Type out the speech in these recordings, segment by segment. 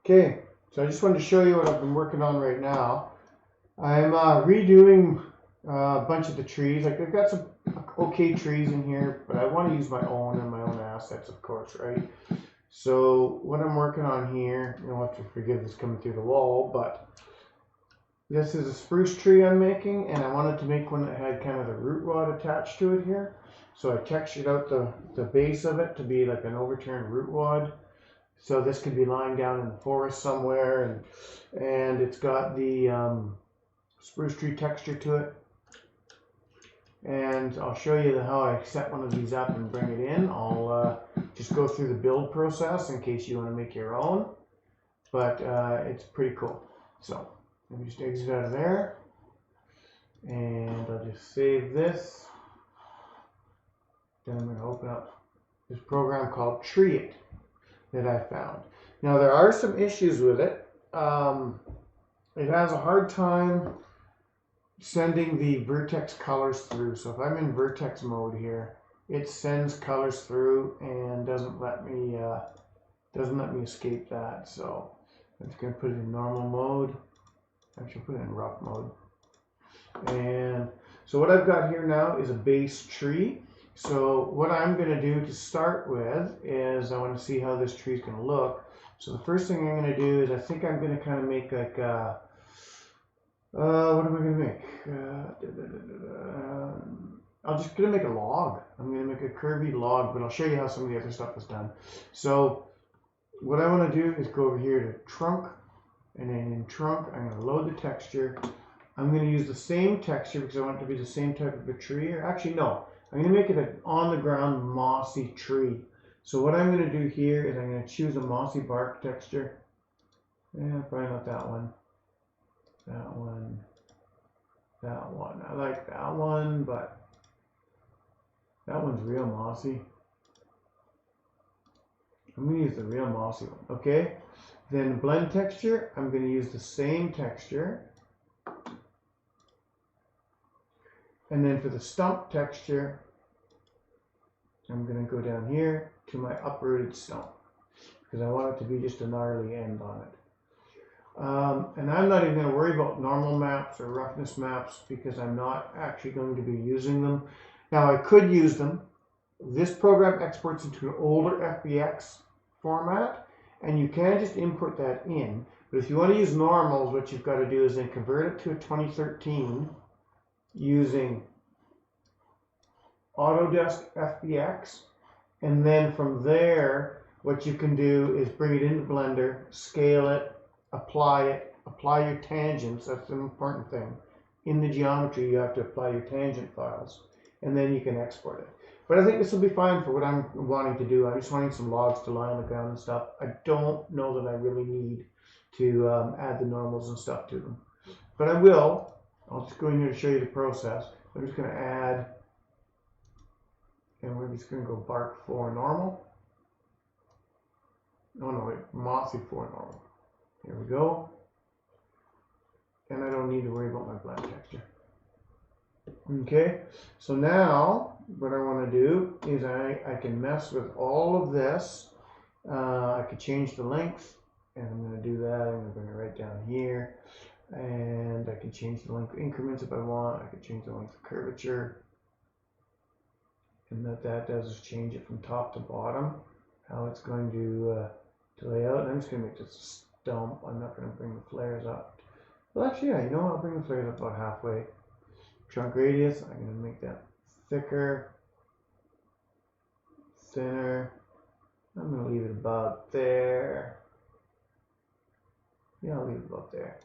Okay, so I just wanted to show you what I've been working on right now. I'm redoing a bunch of the trees. Like I've got some okay trees in here, but I want to use my own and my own assets, of course, right? So what I'm working on here, you'll have to forgive this coming through the wall, but this is a spruce tree I'm making, and I wanted to make one that had kind of the root rod attached to it here. So I textured out the base of it to be like an overturned root rod. So this could be lying down in the forest somewhere, and it's got the spruce tree texture to it. And I'll show you how I set one of these up and bring it in. I'll just go through the build process in case you want to make your own, but it's pretty cool. So let me just exit out of there, and I'll just save this. Then I'm going to open up this program called TreeIT that I found. Now there are some issues with it. It has a hard time sending the vertex colors through. So if I'm in vertex mode here, it sends colors through and doesn't let me escape that. So I'm just going to put it in normal mode. Actually, put it in rough mode. And so what I've got here now is a base tree. So what I'm going to do to start with is I want to see how this tree is going to look. So the first thing I'm going to do is I think I'm going to kind of make like a, what am I going to make? I'm just going to make a log. I'm going to make a curvy log, but I'll show you how some of the other stuff is done. So what I want to do is go over here to trunk, and then in trunk I'm going to load the texture. I'm going to use the same texture because I want it to be the same type of a tree. Or actually, no. I'm going to make it an on-the-ground mossy tree. So what I'm going to do here is I'm going to choose a mossy bark texture. Yeah, probably not that one. That one. That one. I like that one, but that one's real mossy. I'm going to use the real mossy one. Okay. Then blend texture, I'm going to use the same texture. And then for the stump texture, I'm going to go down here to my uprooted stump because I want it to be just a gnarly end on it. And I'm not even going to worry about normal maps or roughness maps because I'm not actually going to be using them. Now I could use them. This program exports into an older FBX format, and you can just input that in. But if you want to use normals, what you've got to do is then convert it to a 2013 using Autodesk FBX, and then from there what you can do is bring it into Blender, scale it, apply your tangents. That's an important thing. In the geometry you have to apply your tangent files, and then you can export it. But I think this will be fine for what I'm wanting to do. I'm just wanting some logs to lie on the ground and stuff. I don't know that I really need to add the normals and stuff to them, but I will. I'll just go in here to show you the process. I'm just going to add, and we're just going to go bark 4 normal. Oh no, wait, mossy 4 normal. Here we go. And I don't need to worry about my blend texture. Okay, so now what I want to do is I can mess with all of this. I could change the length, and I'm going to do that. I'm going to bring it right down here. And I can change the length increments if I want. I could change the length of curvature. And what that does is change it from top to bottom, how it's going to lay out. And I'm just going to make this a stump. I'm not going to bring the flares up. Well, actually, yeah, you know what? I'll bring the flares up about halfway. Trunk radius, I'm going to make that thicker, thinner. I'm going to leave it about there. Yeah, I'll leave it about there.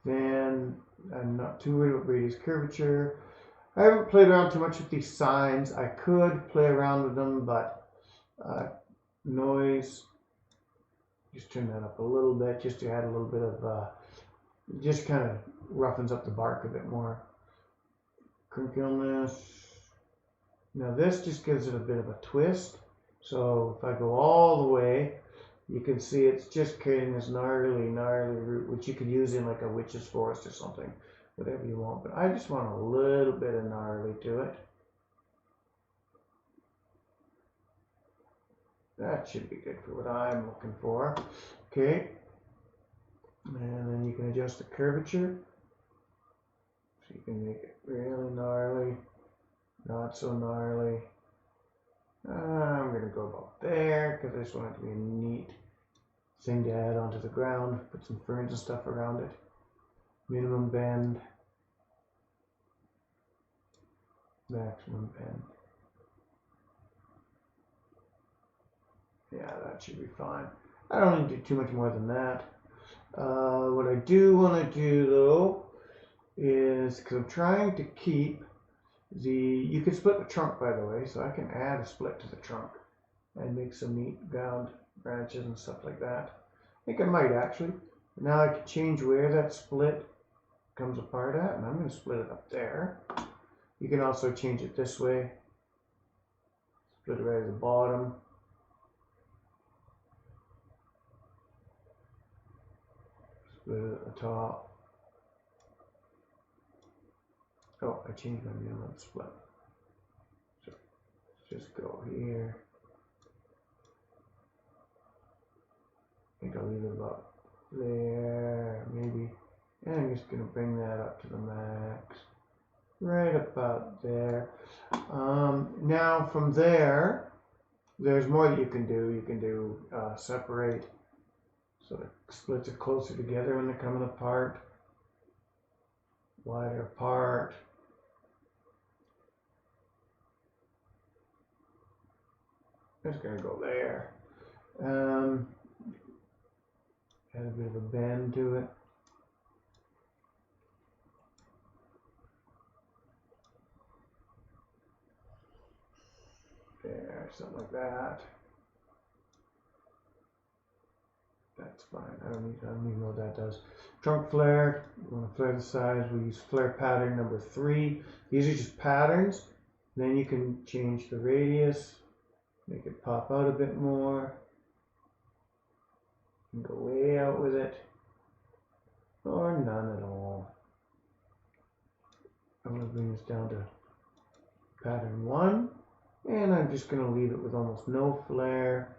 Then I'm not too worried about radius curvature. I haven't played around too much with these signs. I could play around with them, but noise, just turn that up a little bit just to add a little bit of, just kind of roughens up the bark a bit more. Crinkliness. Now this just gives it a bit of a twist. So if I go all the way, you can see it's just creating this gnarly root, which you could use in like a witch's forest or something, whatever you want. But I just want a little bit of gnarly to it. That should be good for what I'm looking for. Okay, And then you can adjust the curvature. So you can make it really gnarly, not so gnarly. I'm going to go about there because I just want it to be a neat thing to add onto the ground. Put some ferns and stuff around it. Minimum bend. Maximum bend. Yeah, that should be fine. I don't need to do too much more than that. What I do want to do though is, because I'm trying to keep you can split the trunk, by the way, so I can add a split to the trunk and make some neat ground branches and stuff like that. I think I might actually. Now I can change where that split comes apart at, and I'm going to split it up there. You can also change it this way. Split it right at the bottom. Split it at the top. Oh, I changed my minimum split. So let's just go here. I think I'll leave it about there, maybe. And I'm just going to bring that up to the max. Right about there. Now from there, there's more that you can do. You can do separate so the splits are closer together when they're coming apart. Wider apart. I'm just going to go there. Add a bit of a bend to it. There, something like that. That's fine. I don't even know what that does. Trunk flare. We want to flare the size. We use flare pattern number 3. These are just patterns. Then you can change the radius, make it pop out a bit more. You can go way out with it, or none at all. I'm going to bring this down to pattern 1, and I'm just going to leave it with almost no flare.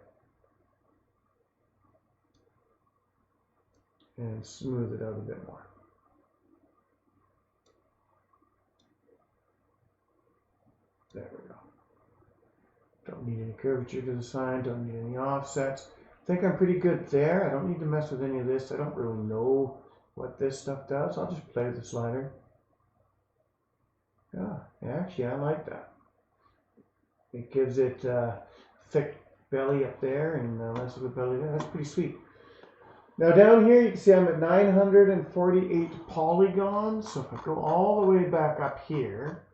And smooth it out a bit more. There we go. Don't need any curvature to the side, don't need any offsets. I think I'm pretty good there. I don't need to mess with any of this. I don't really know what this stuff does. I'll just play with the slider. Yeah, actually I like that. It gives it thick belly up there and less of a belly there. That's pretty sweet. Now down here you can see I'm at 948 polygons. So if I go all the way back up here,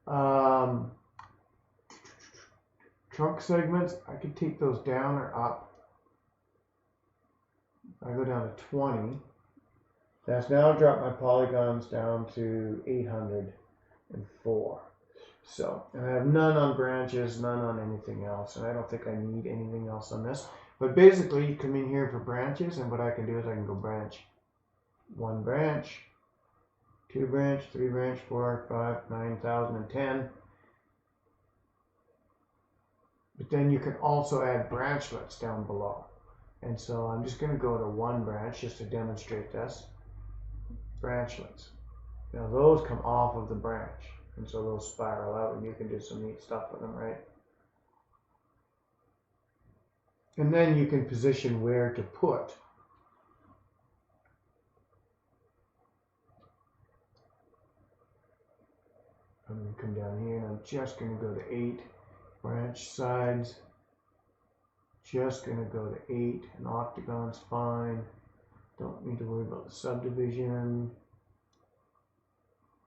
trunk segments, I could take those down or up. I go down to 20. That's now dropped my polygons down to 804. So, and I have none on branches, none on anything else, and I don't think I need anything else on this. But basically, you come in here for branches, and what I can do is I can go branch 1 branch, 2 branch, 3 branch, 4, 5, 9,010. But then you can also add branchlets down below. And so I'm just going to go to 1 branch just to demonstrate this. Branchlets. Now those come off of the branch, and so those spiral out, and you can do some neat stuff with them, right? And then you can position where to put. I'm going to come down here, and I'm just going to go to 8 branch sides. Just going to go to 8. An octagon's fine. Don't need to worry about the subdivision.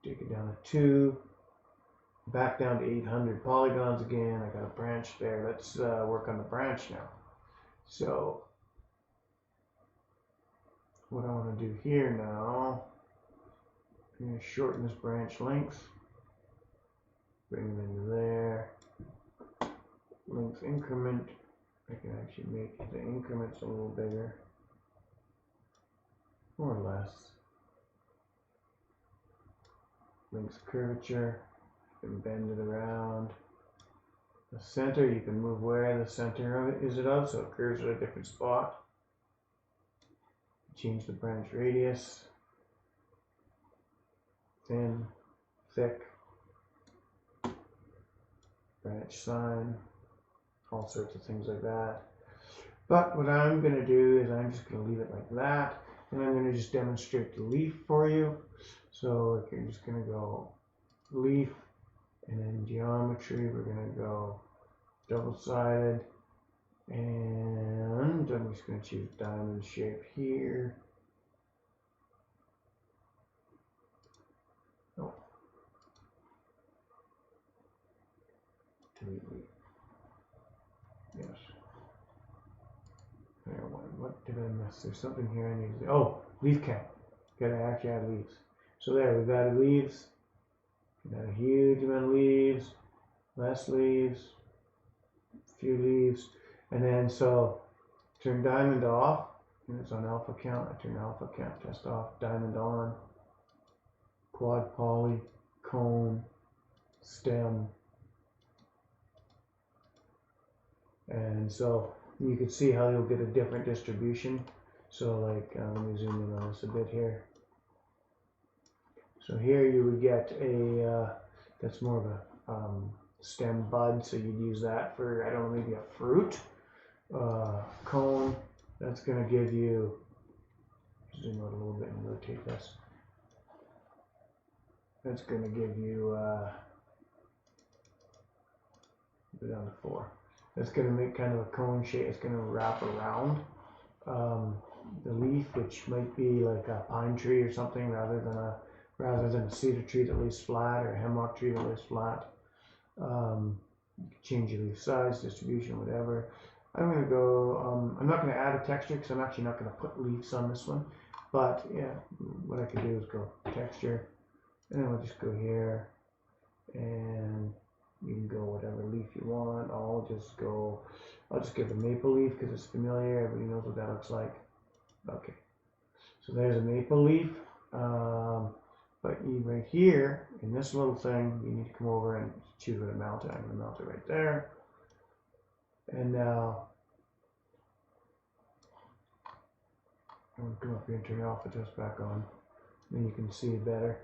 Take it down to 2. Back down to 800 polygons again. I got a branch there. Let's work on the branch now. So what I want to do here now, I'm going to shorten this branch length. Bring them into there. Length increment. I can actually make the increments a little bigger. More or less. Length curvature. You can bend it around. The center, you can move where the center of it is so it curves at a different spot. change the branch radius, thin, thick, branch sign, all sorts of things like that. But what I'm going to do is I'm just going to leave it like that, and I'm going to just demonstrate the leaf for you. So I'm just going to go leaf, and then geometry, we're going to go double-sided, and I'm just going to choose diamond shape here. Oh. Delete leaf. Yes. There, what did I miss? There's something here I need to do. Oh, leaf count. Gotta actually add leaves. So there, we've added leaves. We've got a huge amount of leaves, less leaves, a few leaves, and then so turn diamond off, and it's on alpha count. I turn alpha count test off, diamond on, quad poly, cone, stem, and so you can see how you'll get a different distribution. So like, let me zoom in on this a bit here. So here you would get a, that's more of a stem bud, so you'd use that for, I don't know, maybe a fruit. Cone, that's going to give you, zoom out a little bit and rotate this. That's going to give you, go down to 4. That's going to make kind of a cone shape. It's going to wrap around the leaf, which might be like a pine tree or something, rather than a cedar tree that lays flat, or a hemlock tree that lays flat. You can change your leaf size, distribution, whatever. I'm going to go, I'm not going to add a texture because I'm actually not going to put leaves on this one. But yeah, what I can do is go texture, and then we'll just go here, and you can go whatever leaf you want. I'll just give a maple leaf because it's familiar. Everybody knows what that looks like. Okay, so there's a maple leaf. But right here in this little thing, you need to come over and choose where to mount it. I'm going to mount it right there. And now I'm going to come up here and turn the alpha test back on. Then you can see it better.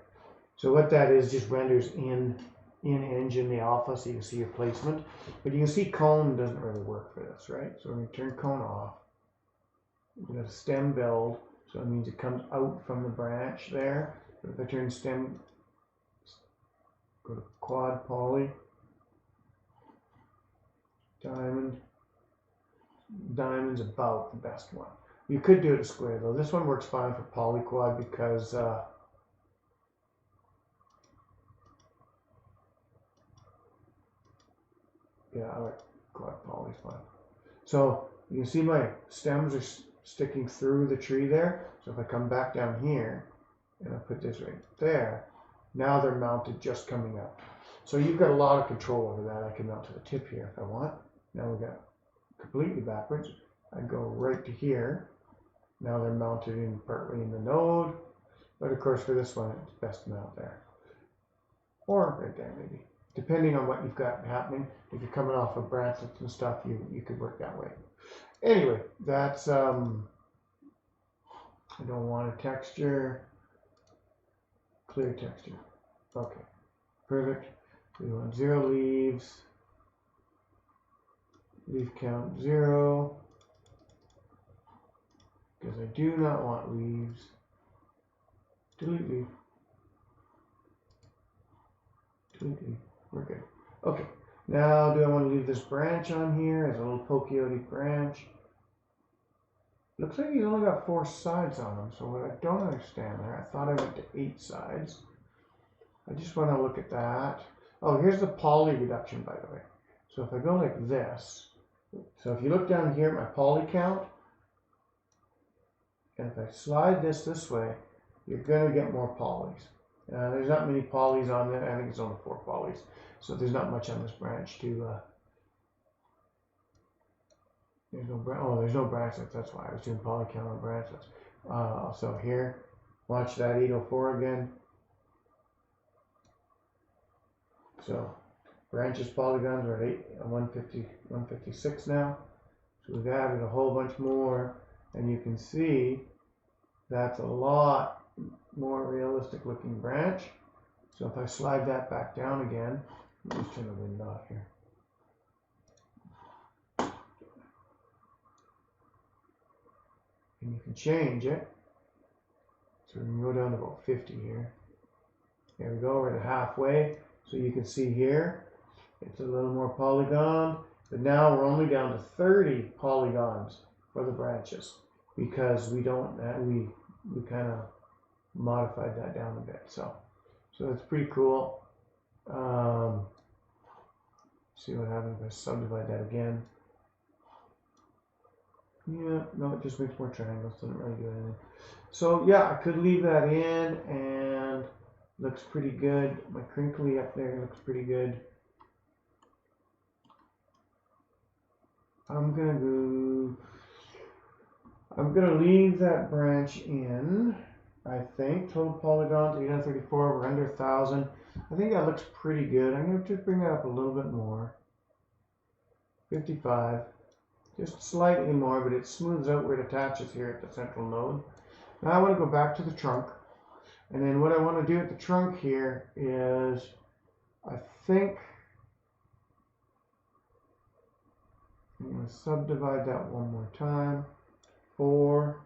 So what that is, just renders in engine the alpha, so you can see your placement. But you can see cone doesn't really work for this, right? So we're going to turn cone off. We've got a stem build, so it means it comes out from the branch there. But if I turn stem, go to quad poly, diamond. Diamond's about the best one. You could do it a square though. This one works fine for polyquad because yeah, I like quad poly fine. So you can see my stems are sticking through the tree there. So if I come back down here and I put this right there, now they're mounted just coming up. So you've got a lot of control over that. I can mount to the tip here if I want. Now we got completely backwards. I go right to here. Now they're mounted in partly in the node, but of course for this one it's best to mount there, or right there maybe, depending on what you've got happening. If you're coming off of branchlets and stuff, you could work that way. Anyway, that's I don't want a texture, clear texture. Okay, perfect. We want 0 leaves, leaf count 0. Because I do not want leaves. Delete leaf. Delete leaf. We're good. Okay. Now, do I want to leave this branch on here as a little pokeote branch? Looks like he's only got 4 sides on him. So what I don't understand there, I thought I went to 8 sides. I just want to look at that. Oh, here's the poly reduction, by the way. So if I go like this, so if you look down here at my poly count, and if I slide this way, you're going to get more polys. There's not many polys on there. I think it's only 4 polys. So there's not much on this branch to, there's no branchlets. That's why I was doing poly count on branchlets. So here, watch that 804 again. So branches, polygons are at 156 now. So we've added a whole bunch more, and you can see That's a lot more realistic looking branch. So if I slide that back down again, let me just turn the wind off here. And you can change it. So we can go down to about 50 here. There we go, we're at halfway. So you can see here, it's a little more polygon, but now we're only down to 30 polygons for the branches because we don't, we kind of modified that down a bit. So that's pretty cool. See what happens if I subdivide that again. Yeah, no, it just makes more triangles, doesn't really do anything. So yeah, I could leave that in and looks pretty good. My crinkly up there looks pretty good. I'm gonna leave that branch in. I think total polygons 834. We're under 1,000. I think that looks pretty good. I'm gonna just bring that up a little bit more. 55. Just slightly more, but it smooths out where it attaches here at the central node. Now I want to go back to the trunk. And then what I want to do at the trunk here is, I think, I'm going to subdivide that one more time. 4.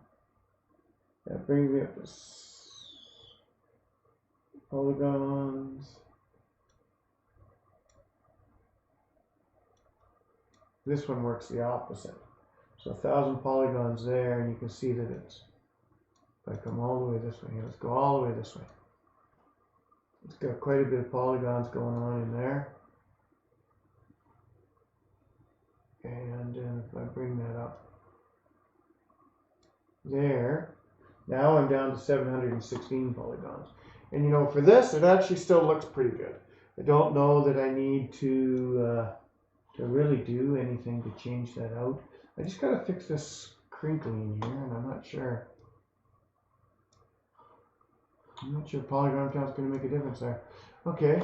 That brings me up to polygons. This one works the opposite. So 1,000 polygons there, and you can see that it's, if I come all the way this way, let's go all the way this way. It's got quite a bit of polygons going on in there. And then if I bring that up there, now I'm down to 716 polygons. And you know, for this, it actually still looks pretty good. I don't know that I need to really do anything to change that out. I just gotta fix this crinkly in here, and I'm not sure. Polygon count's gonna make a difference there. Okay.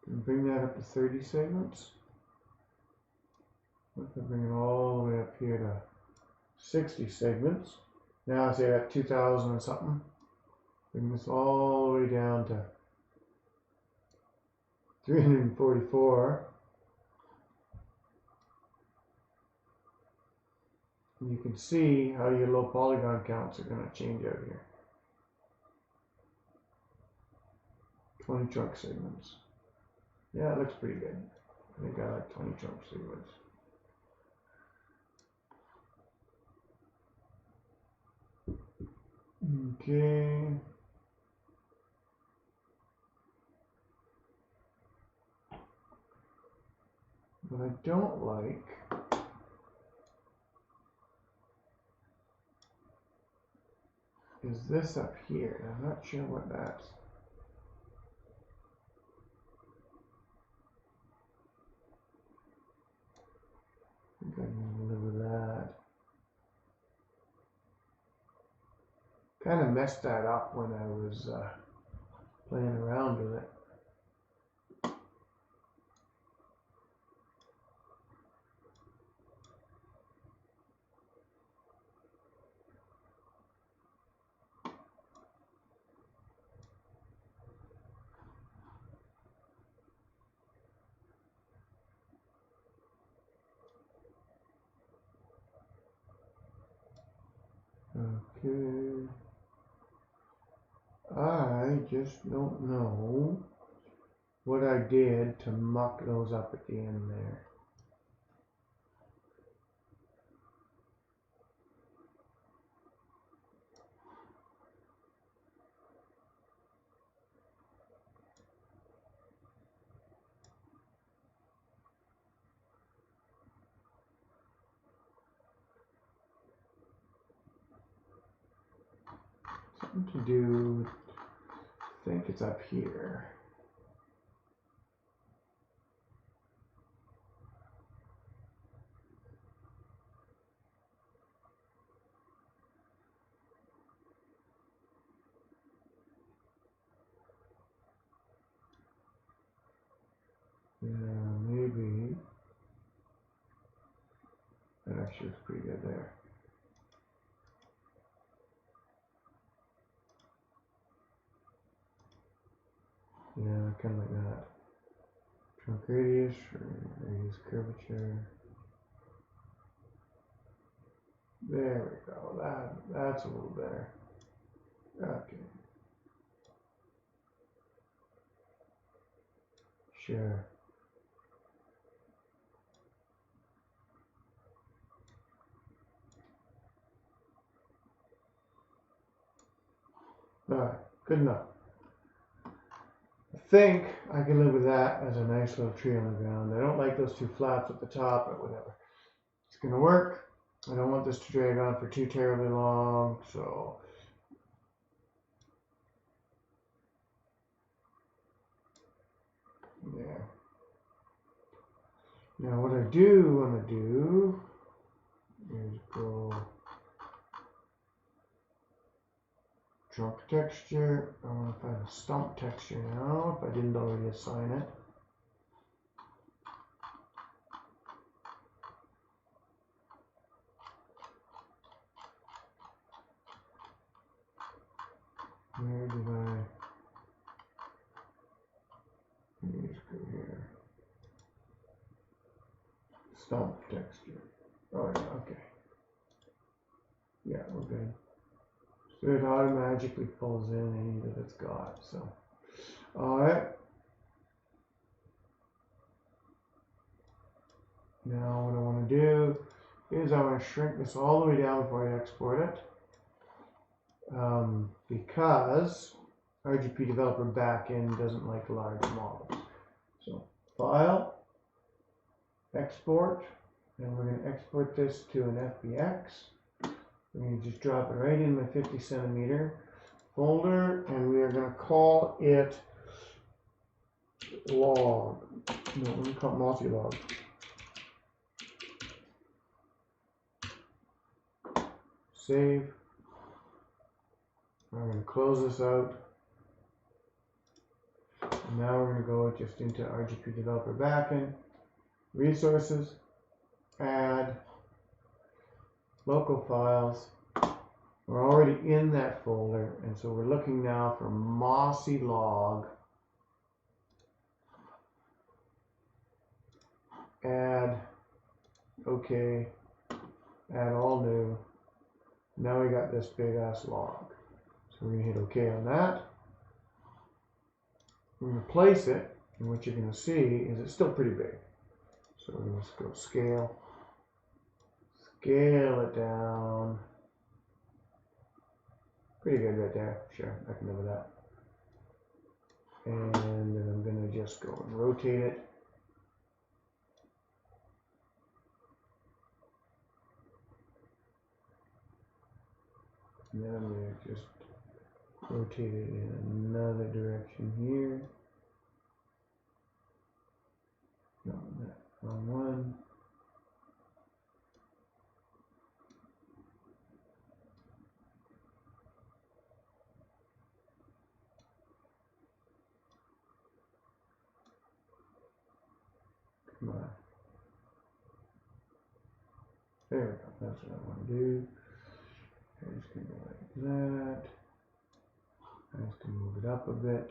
Bring that up to 30 segments. What if I bring it all the way up here to 60 segments? Now I say at 2,000 and something. Bring this all the way down to 344. And you can see how your low polygon counts are going to change out here. 20 trunk segments. Yeah, it looks pretty good. I think I like 20 trunk segments. Okay. What I don't like is this up here. I'm not sure what that's. I think I can live with that. Kind of messed that up when I was playing around with it. Okay. I just don't know what I did to muck those up at the end there. Something to do, I think it's up here. Yeah, maybe. That actually looks pretty good there. Yeah, kind of like that. Trunk radius, radius curvature. There we go. That's a little better. Okay. Sure. Alright, good enough. I think I can live with that as a nice little tree on the ground. I don't like those two flaps at the top, but whatever. It's gonna work. I don't want this to drag on for too terribly long, so yeah. Now what I do want to do is go trunk texture. I want to find a stump texture now, if I didn't already assign it. Where did I? Let me just go here. Stump texture. Oh yeah, okay. Yeah, we're good. So it automatically pulls in any that it's got. So, all right. Now what I want to do is I want to shrink this all the way down before I export it. Because RGP Developer backend doesn't like large models. So File, Export, and we're going to export this to an FBX. We're going to just drop it right in my 50 centimeter folder, and we are going to call it log. No, we're going to call it multi-log. Save. I'm going to close this out. And now we're going to go just into RGP Developer Backend, Resources, Add, Local Files. We're already in that folder, and so we're looking now for Mossy Log. Add, OK, add all new. Now we got this big ass log. So we're going to hit OK on that. We're going to place it, and what you're going to see is it's still pretty big. So we're going to go scale it down. Pretty good right there. Sure, I can live with that. And then I'm going to just go and rotate it. And then I'm going to just rotate it in another direction here. No, that wrong one. Come on. There we go. That's what I want to do. I'm just going to go like that. I'm just going to move it up a bit.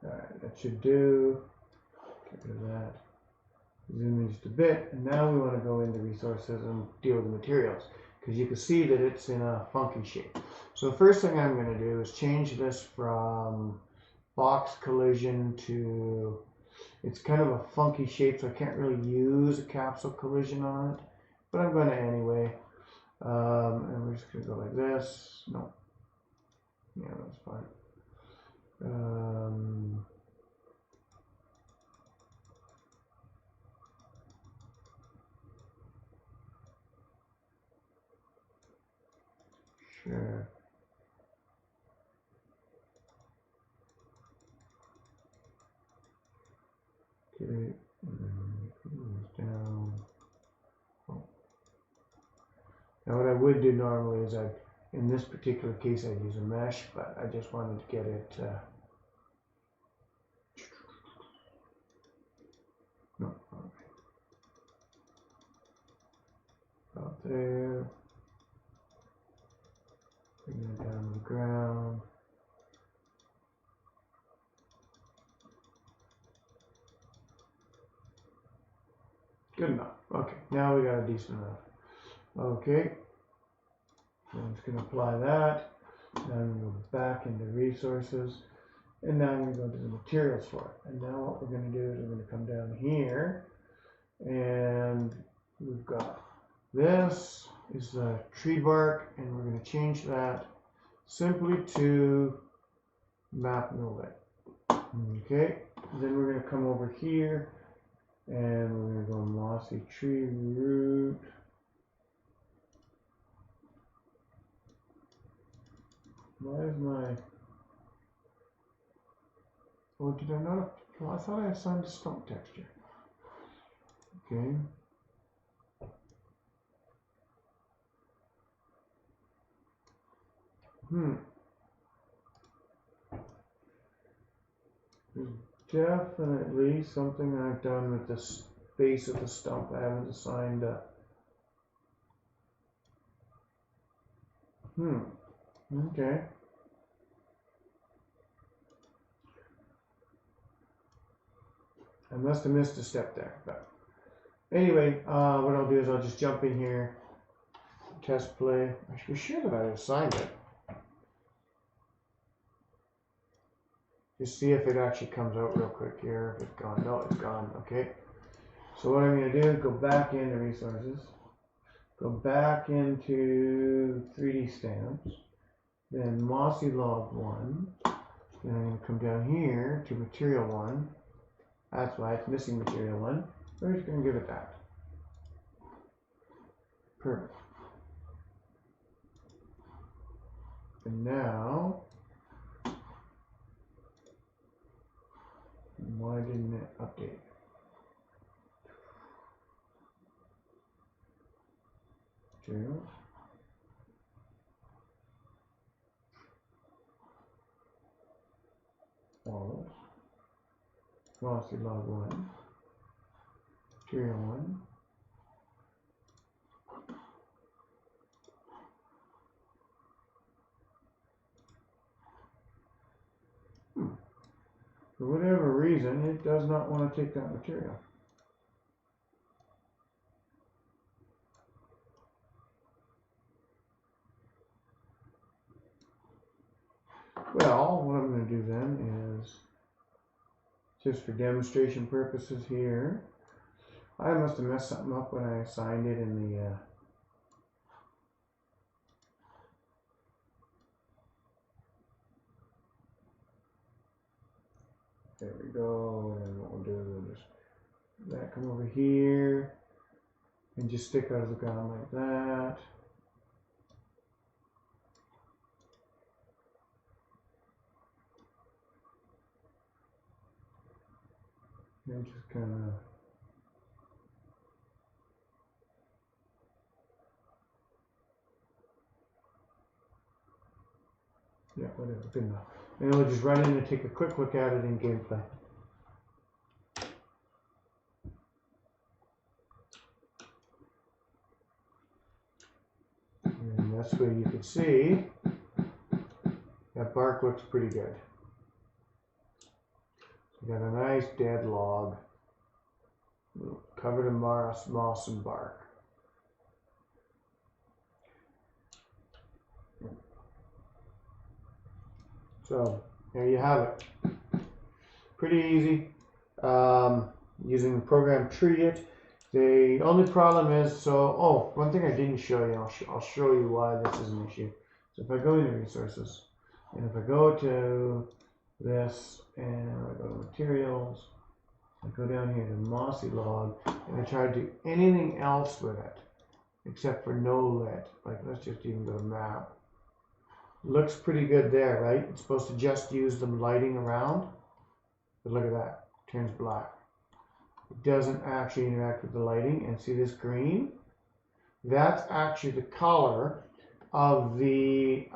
Alright, that should do. Get rid of that. Zoom in just a bit. And now we want to go into resources and deal with the materials, because you can see that it's in a funky shape. So the first thing I'm going to do is change this from box collision to, it's kind of a funky shape, so I can't really use a capsule collision on it, but I'm going to anyway. And we're just going to go like this. No. Yeah, that's fine. Sure. Okay, and then put these down. Oh. Now what I would do normally is I'd in this particular case I'd use a mesh, but I just wanted to get it no, out there, bring it down to the ground. Good enough. Okay, now we got a decent enough. Okay, so I'm just going to apply that. Now I'm going to go back into resources, and now I'm going to go to the materials for it. And now what we're going to do is we're going to come down here, and we've got this is the tree bark, and we're going to change that simply to map no lit. Okay, then we're going to come over here, and we're going to go mossy tree root. Why is my... Oh, did I not? Well, I thought I assigned a stump texture. Okay. There's definitely something I've done with the base of the stump. I haven't assigned a... Okay. I must have missed a step there, but anyway, what I'll do is I'll just jump in here, test play. I should be sure that I assigned it. Just see if it actually comes out real quick here. If it's gone, no, it's gone. Okay. So what I'm going to do is go back into resources, go back into 3D stamps, then mossy log 1. Then I'm going to come down here to material 1. That's why it's missing material 1. We're just going to give it that. Perfect. And now, why didn't it update? Materials. Walls. Mossy log 1. Material 1. For whatever reason, it does not want to take that material. Well, what I'm going to do then is, just for demonstration purposes here, I must have messed something up when I assigned it in the there we go. And what we'll do is we'll just that come over here and just stick out of the ground like that. And just kind of yeah, whatever, good enough. And then we'll just run in and take a quick look at it in gameplay. And that's where you can see that bark looks pretty good. We got a nice dead log covered in moss and bark. So there you have it. Pretty easy. Using the program TreeIT. The only problem is, so one thing I didn't show you, I'll show you why this is an issue. So if I go into resources, and if I go to this, and I go to materials, I go down here to mossy log, and I try to do anything else with it, except for no lit. Like, let's just even go to map. Looks pretty good there, right? It's supposed to just use the lighting around, but look at that, it turns black. It doesn't actually interact with the lighting, and see this green? That's actually the color of the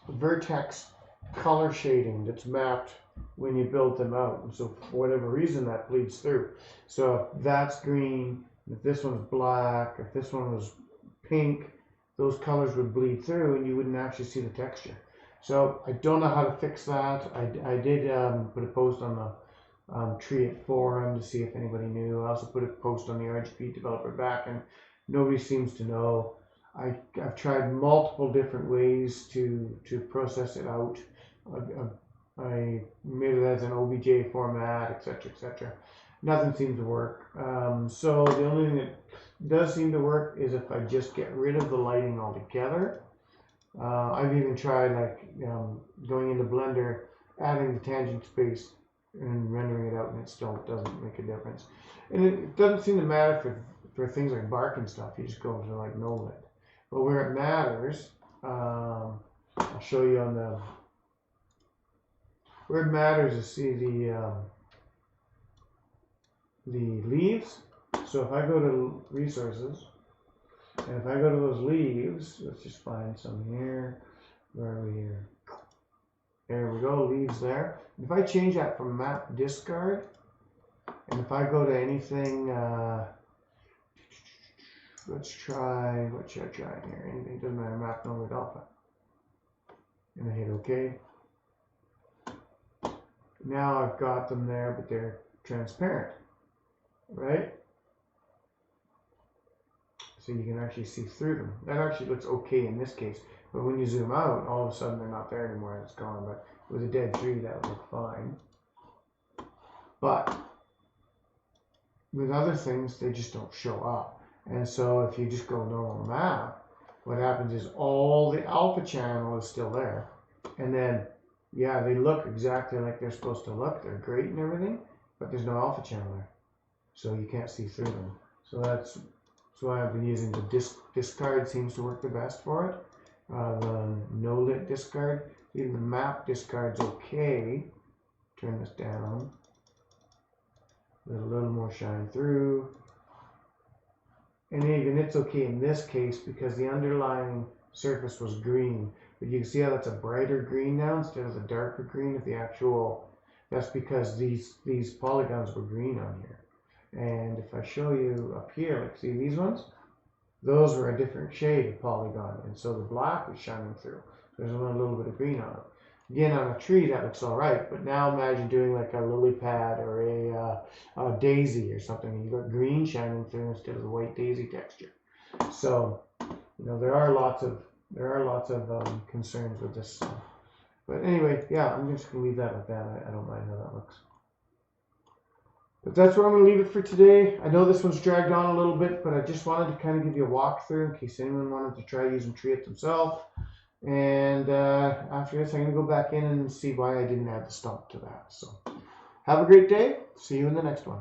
vertex color shading that's mapped when you build them out. And so for whatever reason that bleeds through. So if that's green, if this one's black, if this one was pink, those colors would bleed through and you wouldn't actually see the texture. So I don't know how to fix that. I did put a post on the TreeIT forum to see if anybody knew. I also put a post on the RGB developer back, and nobody seems to know. I've tried multiple different ways to process it out. I made it as an OBJ format, etc., etc. Nothing seems to work. So the only thing that does seem to work is if I just get rid of the lighting altogether. I've even tried going into Blender, adding the tangent space and rendering it out, and it still doesn't make a difference. And it doesn't seem to matter for things like bark and stuff. You just go to like no lit. But where it matters, I'll show you on the. Where it matters is see the leaves. So if I go to resources, and if I go to those leaves, let's just find some here. Where are we here? There we go, leaves there. If I change that from map discard, and if I go to anything, let's try, what should I try here? Anything, doesn't matter, map no lit alpha. And I hit OK. Now I've got them there, but they're transparent, right? So you can actually see through them. That actually looks okay in this case. But when you zoom out, all of a sudden they're not there anymore and it's gone. But with a dead tree, that would look fine. But with other things, they just don't show up. And so if you just go normal map, what happens is all the alpha channel is still there. And then, yeah, they look exactly like they're supposed to look. They're great and everything, but there's no alpha channel there. So you can't see through them. So that's why I've been using the discard, seems to work the best for it. The no lit discard, even the map discard's okay. Turn this down. Let a little more shine through. And even it's okay in this case because the underlying surface was green. But you can see how that's a brighter green now instead of the darker green of the actual. That's because these polygons were green on here. And if I show you up here, like see these ones? Those were a different shade of polygon, and so the black was shining through. There's only a little bit of green on it. Again, on a tree that looks all right, but now imagine doing like a lily pad or a daisy or something, and you've got green shining through instead of the white daisy texture. So, you know, there are lots of concerns with this. But anyway, yeah, I'm just gonna leave that like that. I don't mind how that looks. But that's where I'm going to leave it for today. I know this one's dragged on a little bit, but I just wanted to kind of give you a walkthrough in case anyone wanted to try using TreeIT themselves. And after this, I'm going to go back in and see why I didn't add the stump to that. So have a great day. See you in the next one.